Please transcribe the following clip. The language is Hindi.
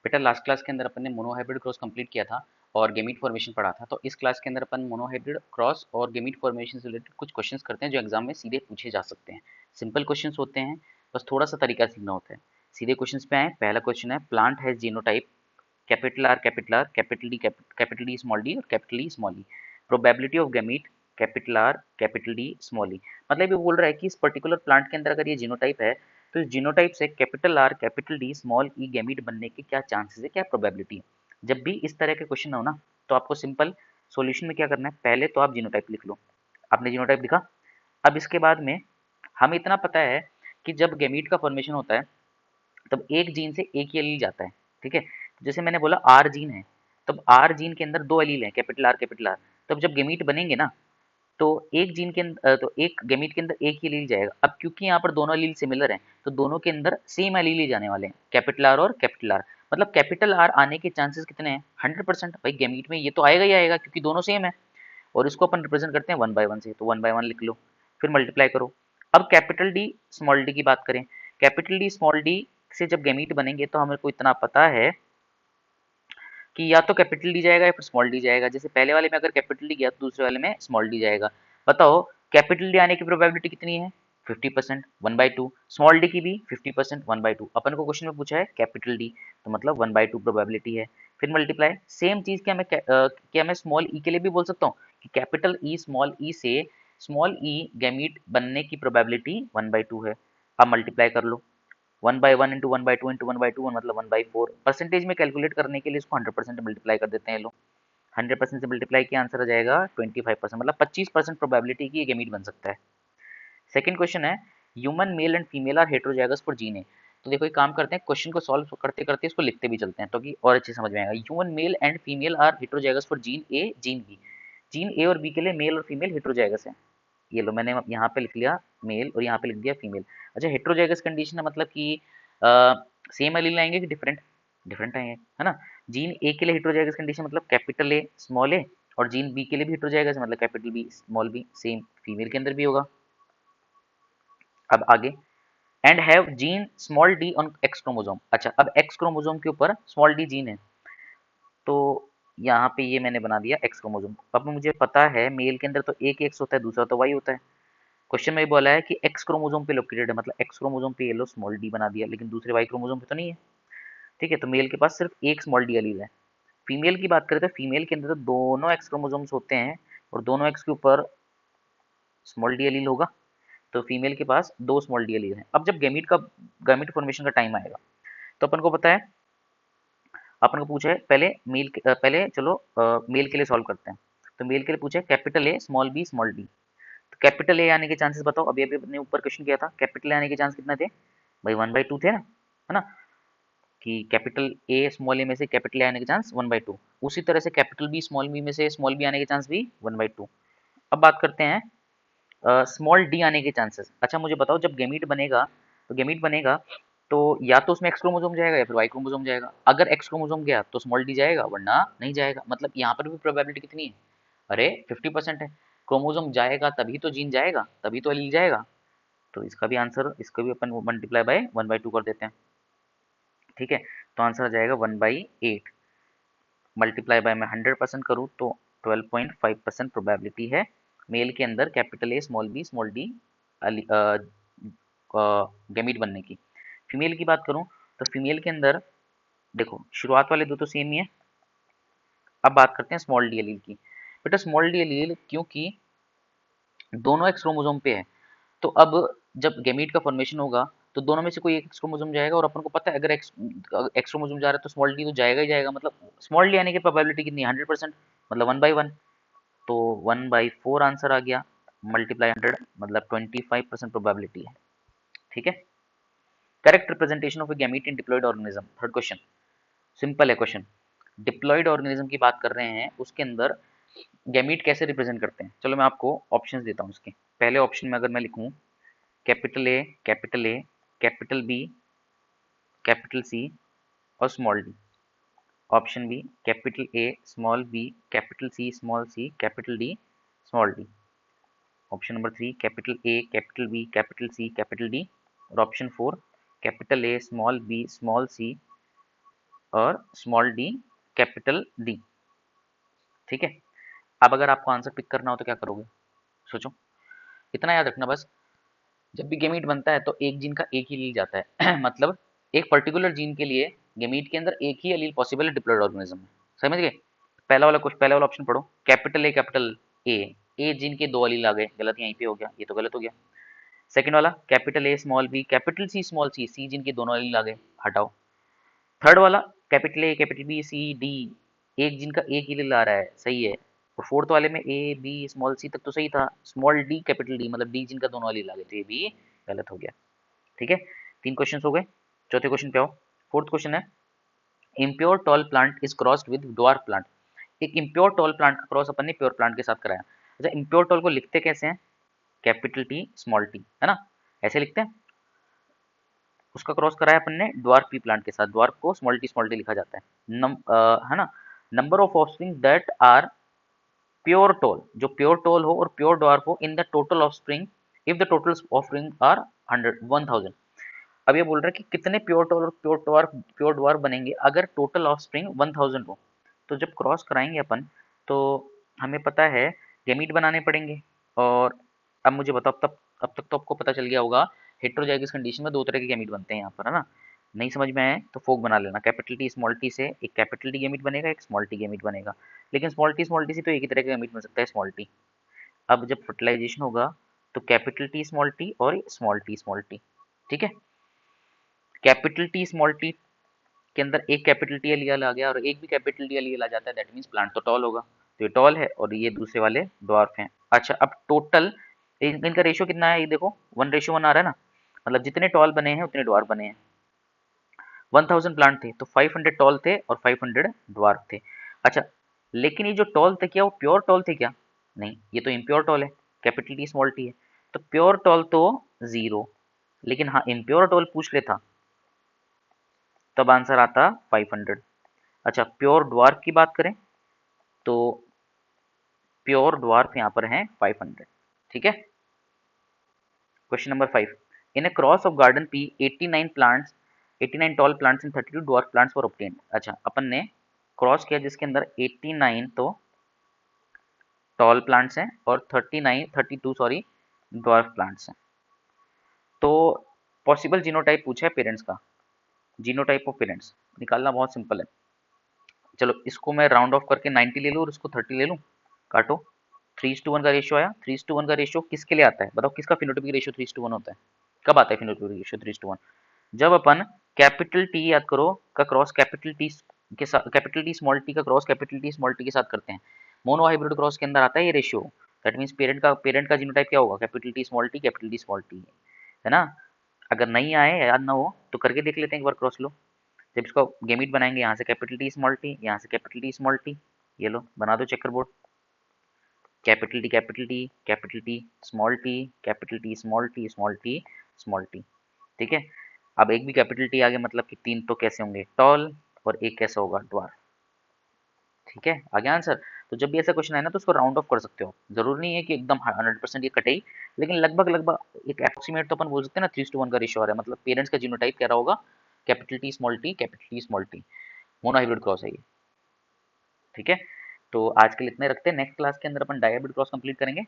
बेटा लास्ट क्लास के अंदर अपन ने मोनोहाइब्रिड क्रॉस कंप्लीट किया था और गेमीट फॉर्मेशन पढ़ा था। तो इस क्लास के अंदर अपन मोनोहाइब्रिड क्रॉस और गेमीट फॉर्मेशन से रिलेटेड कुछ क्वेश्चंस करते हैं जो एग्जाम में सीधे पूछे जा सकते हैं। सिंपल क्वेश्चंस होते हैं, बस थोड़ा सा तरीका सीखना होता है। सीधे क्वेश्चंस पे आए। पहला क्वेश्चन है, plant has genotype capital R, capital D small D और capital E small E. Probability of gamete capital R capital D small E. मतलब ये बोल रहा है कि इस पर्टिकुलर प्लांट के अंदर अगर ये जीनोटाइप है तो इस जीनोटाइप से capital R capital D small E gamete बनने के क्या चांसेस है, क्या प्रोबेबिलिटी है। जब भी इस तरह के क्वेश्चन हो ना, तो आपको सिंपल सॉल्यूशन में क्या करना है, पहले तो आप जीनोटाइप लिख लो। आपने जीनोटाइप लिखा। अब इसके बाद में हमें इतना पता है कि जब गैमीट का फॉर्मेशन होता है तब एक जीन से एक ही एलील जाता है। ठीक है, जैसे मैंने बोला आर जीन है, तब आर जीन के अंदर दो एलील हैं, कैपिटल आर कैपिटल आर। तब जब गेमीट बनेंगे ना, तो एक जीन के अंदर तो एक गेमीट के अंदर एक ही एलील जाएगा। अब क्योंकि यहाँ पर दोनों एलील सिमिलर हैं, तो दोनों के अंदर सेम एलील ही जाने वाले हैं, कैपिटल आर और कैपिटल आर। मतलब कैपिटल आर आने के चांसेस कितने हैं, 100%। भाई गेमीट में ये तो आएगा ही आएगा क्योंकि दोनों सेम है। और इसको अपन रिप्रेजेंट करते हैं वन बाय वन से, तो वन बाय वन लिख लो, फिर मल्टीप्लाई करो। अब कैपिटल डी स्मॉल डी की बात करें, कैपिटल डी स्मॉल डी से जब गैमीट बनेंगे तो हमें को इतना पता है कि या तो कैपिटल डी जाएगा या फिर स्मॉल डी जाएगा। जैसे पहले वाले में अगर कैपिटल डी गया तो दूसरे वाले में स्मॉल डी जाएगा। बताओ कैपिटल डी आने की प्रोबेबिलिटी कितनी है, 50%, 1/2। स्मॉल डी की भी 50%, 1/2। अपन को क्वेश्चन में पूछा है कैपिटल डी, तो मतलब 1/2 प्रोबेबिलिटी है। फिर मल्टीप्लाई। सेम चीज क्या मैं स्मॉल ई के लिए भी बोल सकता हूँ कि कैपिटल ई स्मॉल ई से स्मॉल ई गैमीट बनने की प्रोबेबिलिटी 1/2 है। अब मल्टीप्लाई कर लो, 1/1 इंटू 1/2 इंटू 1/2 मतलब 1/4। परसेंटेज में कैलकुलेट करने के लिए इसको 100% मल्टीप्लाई कर देते हैं लोग। 100% से मल्टीप्लाई किया, आंसर आ जाएगा 25%, मतलब 25% प्रोबेबिलिटी की ये गैमीट बन सकता है। सेकंड क्वेश्चन है, human male and female are heterozygous for gene A. तो देखो एक काम करते हैं, क्वेश्चन को सॉल्व करते करते इसको लिखते भी चलते हैं तो कि और अच्छे समझ में आएगा। Human male and female are heterozygous for gene A gene B. Gene A और बी के लिए मेल और फीमेल हेटेरोजाइगस है। ये लो मैंने यहाँ पे लिख लिया मेल और यहाँ पे लिख दिया फीमेल। अच्छा, हेटेरोजाइगस कंडीशन है मतलब कि सेम एलील आएंगे कि डिफरेंट डिफरेंट आएंगे, है ना। जीन ए के लिए हेटेरोजाइगस कंडीशन मतलब कैपिटल ए स्मॉल ए, और जीन बी के लिए भी हेटेरोजाइगस मतलब capital B small B, same female के अंदर भी होगा। अब आगे, and have gene small D on X chromosome. अच्छा, अब एक्स क्रोमोसोम के ऊपर स्मॉल डी जीन है, तो यहाँ पे ये मैंने बना दिया एक्स क्रोमोसोम। अब मुझे पता है मेल के अंदर तो एक एक्स होता है, दूसरा तो वाई होता है। क्वेश्चन में बोला है कि एक्स क्रोमोसोम पे लोकेटेड है, मतलब एक्स क्रोमोसोम पे ये लो स्मॉल डी बना दिया, लेकिन दूसरे वाई क्रोमोसोम पे तो नहीं है। ठीक है, तो मेल के पास सिर्फ एक स्मॉल डी एलील है। फीमेल की बात करें तो फीमेल के अंदर तो दोनों एक्स क्रोमोसोम्स होते हैं और दोनों एक्स के ऊपर स्मॉल डी एलील होगा, तो फीमेल के पास दो स्मॉल डी एलील हैं। अब जब गैमीट फॉर्मेशन का टाइम आएगा तो अपन को पता है, अपन को पूछा है पहले पहले चलो मेल के लिए सॉल्व करते हैं। तो मेल के लिए पूछा है capital A small B small D. तो कैपिटल ए आने के चांसेस बताओ। अभी अभी अपने ऊपर क्वेश्चन किया था, कैपिटल ए आने के चांस कितने थे भाई, 1/2 थे ना, है ना। कि कैपिटल ए स्मॉल ए में से कैपिटल ए आने के चांस 1/2, उसी तरह से कैपिटल बी स्मॉल बी में से स्मॉल बी आने के चांस भी 1/2। अब बात करते हैं स्मॉल डी आने के चांसेस। अच्छा मुझे बताओ, जब गेमीट बनेगा तो गेमीट बनेगा तो या तो उसमें एक्स क्रोमोसोम जाएगा या फिर वाई क्रोमोसोम जाएगा। अगर एक्स क्रोमोसोम गया तो स्मॉल डी जाएगा, वरना नहीं जाएगा। मतलब यहाँ पर भी प्रोबेबिलिटी कितनी है, अरे 50% है। क्रोमोसोम जाएगा तभी तो जीन जाएगा, तभी तो एलील जाएगा। तो इसका भी आंसर, इसको भी अपन मल्टीप्लाई बाय 1/2 कर देते हैं। ठीक है, तो आंसर आ जाएगा 1/8। मल्टीप्लाई बाय मैं 100% करूँ तो 12.5% प्रोबेबिलिटी है मेल के अंदर capital A small B small D gamete बनने की। फीमेल की बात करूँ तो फीमेल के अंदर देखो शुरुआत वाले दो तो सेम ही है। अब बात करते हैं स्मॉल डी एलील की। बेटा स्मॉल डी एलील क्योंकि दोनों एक्स क्रोमोसोम पे है, तो अब जब गैमीट का फॉर्मेशन होगा तो दोनों में से कोई एक एक्स क्रोमोसोम जाएगा, और अपन को पता है अगर एक्स एक्स क्रोमोसोम जा रहा है तो स्मॉल डी तो जाएगा ही जाएगा। मतलब स्मॉल डी आने की प्रोबेबिलिटी कितनी है, 100%, मतलब 1/1। तो 1/4 आंसर आ गया, मल्टीप्लाई 100 मतलब 25% प्रोबेबिलिटी है। ठीक है, correct representation of a gamete in diploid organism. Third question, simple है क्वेश्चन। डिप्लॉयड ऑर्गेनिज्म की बात कर रहे हैं, उसके अंदर गैमीट कैसे रिप्रेजेंट करते हैं। चलो मैं आपको ऑप्शंस देता हूँ इसके। पहले ऑप्शन में अगर मैं लिखूँ capital A capital A capital B capital C और small D. Option B capital A small B capital C small C capital D small D. Option number 3 capital A capital B capital C capital D. और option 4 capital A small B small C और स्मॉल डी कैपिटल डी। ठीक है, अब अगर आपको आंसर पिक करना हो तो क्या करोगे, सोचो। इतना याद रखना बस, जब भी गेमीट बनता है तो एक जीन का एक ही एलील जाता है मतलब एक पर्टिकुलर जीन के लिए गेमीट के अंदर एक ही एलील पॉसिबल है डिप्लॉयड ऑर्गेनिज्म में। समझ गए? पहला वाला ऑप्शन पढ़ो, कैपिटल ए जीन के दो एलील आ गए, गलत यहीं पे हो गया, ये तो गलत हो गया। सेकंड वाला capital A small B capital C small C जिन के दोनों एलील आ गए, हटाओ। थर्ड वाला capital A capital B C D, एक जिनका एक एलील आ रहा है, सही है। और फोर्थ वाले में ए बी स्मॉल सी तक तो सही था, स्मॉल डी कैपिटल डी मतलब डी जिनका दोनों एलील आ गए, तो ये भी गलत हो गया। ठीक है, 3 क्वेश्चन हो गए। चौथे क्वेश्चन पे आओ। फोर्थ क्वेश्चन है, impure tall plant is crossed with dwarf plant. एक इम्प्योर टॉल प्लांट का क्रॉस अपन ने प्योर प्लांट के साथ कराया। अच्छा, इम्प्योर टॉल को लिखते कैसे हैं, कैपिटल टी स्मॉल टी, है ना, ऐसे लिखते हैं। उसका क्रॉस कराया अपन ने ड्वार्फ पी प्लांट के साथ, ड्वार्फ को स्मॉल टी लिखा जाता है। है ना, number of offspring that are pure tall, जो प्योर टोल हो और प्योर ड्वार्फ हो in the total offspring, if the total offspring are 1000। अब ये बोल रहा है कि कितने प्योर टोल और प्योर ड्वार्फ बनेंगे अगर टोटल ऑफस्प्रिंग 1000 हो। तो जब क्रॉस कराएंगे अपन तो हमें पता है गैमीट बनाने पड़ेंगे। और अब मुझे बताओ, अब तक तो आपको पता चल गया होगा हेटेरोजाइगस कंडीशन में दो तरह के गैमीट बनते हैं यहाँ पर, है ना। नहीं समझ में आए तो फोक बना लेना, कैपिटल टी स्मॉल टी से एक कैपिटल टी गैमीट बनेगा, एक स्मॉल टी गैमीट बनेगा। लेकिन स्मॉल टी से तो एक ही तरह का गैमीट बन सकता है, स्मॉल टी। अब जब फर्टिलाइजेशन होगा तो कैपिटल टी स्मॉल टी और स्मॉल टी। ठीक है, कैपिटल टी स्मॉल टी के अंदर एक कैपिटल टी एलियल आ गया और एक भी कैपिटल टी एलियल आ जाता है, दैट मीन्स प्लांट तो टॉल होगा। तो ये टॉल है और ये दूसरे वाले ड्वार्फ हैं। अच्छा, अब टोटल इनका रेशियो कितना है, ये देखो 1:1 आ रहा है ना, मतलब जितने टॉल बने हैं उतने ड्वार्फ बने हैं। 1000 प्लांट थे तो 500 टॉल थे और 500 ड्वार्फ थे। अच्छा, लेकिन ये जो टॉल थे क्या वो प्योर टॉल थे क्या, नहीं, ये तो इम्प्योर टॉल है, कैपिटल टी स्मॉल टी है। तो प्योर टॉल तो 0, लेकिन हाँ इम्प्योर टॉल पूछ लेता तब आंसर आता 500। अच्छा, प्योर ड्वार्फ की बात करें तो प्योर ड्वार्फ यहाँ पर हैं 500। ठीक है, question number 5, in a cross of garden pea 89 plants, 89 tall plants and 32 dwarf plants were obtained. अच्छा, अपन ने क्रॉस किया जिसके अंदर 89 तो टॉल प्लांट्स हैं और 32 सॉरी ड्वार्फ प्लांट्स हैं। तो पॉसिबल जीनोटाइप पूछा है पेरेंट्स का, जीनोटाइप ऑफ पेरेंट्स निकालना बहुत सिंपल है। चलो इसको मैं राउंड ऑफ करके 90 ले लूँ और इसको 30 ले लूँ, काटो। 3:1 का रेशियो आया। 3:1 का रेशियो किसके लिए आता है बताओ, किसका फिनोटाइपिक रेशियो 3:1 होता है, कब आता है फिनोटाइपिक रेशियो 3:1, जब अपन कैपिटल टी याद करो का क्रॉस कैपिटल टी के साथ, कैपिटल टी स्मॉल टी का cross capital T small T के साथ करते हैं। मोनो हाइब्रिड क्रॉस के अंदर आता है ये रेशियो। दैट मीन्स पेरेंट का जीनोटाइप क्या होगा, कैपिटल टी स्मॉल टी, है ना। अगर नहीं आए, याद ना हो तो करके देख लेते हैं एक बार क्रॉस लो। जब इसको गेमिट बनाएंगे, यहाँ से कैपिटल टी स्मॉल टी, यहाँ से कैपिटल टी स्मॉल टी, ये लो बना दो checker board, capital T capital T capital T small T capital T small T small T small T. ठीक है, अब एक भी कैपिटल टी आ गया मतलब कि 3 तो कैसे होंगे, टॉल, और एक कैसा होगा, ड्वार्फ। ठीक है, आ गया आंसर। तो जब भी ऐसा क्वेश्चन आए ना तो उसको राउंड ऑफ कर सकते हो, जरूरी नहीं है कि एकदम 100% ये कटे ही, लेकिन लगभग लगभग एक अप्रोक्सीमेट तो अपन बोल सकते हैं ना, 3:1 का रेशियो आ रहा है, मतलब पेरेंट्स का जीनोटाइप क्या रहा होगा, capital T small T, mono hybrid cross है ये। ठीक है, तो आज के लिए इतने रखते हैं, नेक्स्ट क्लास के अंदर अपन डाई हाइब्रिड क्रॉस कंप्लीट करेंगे।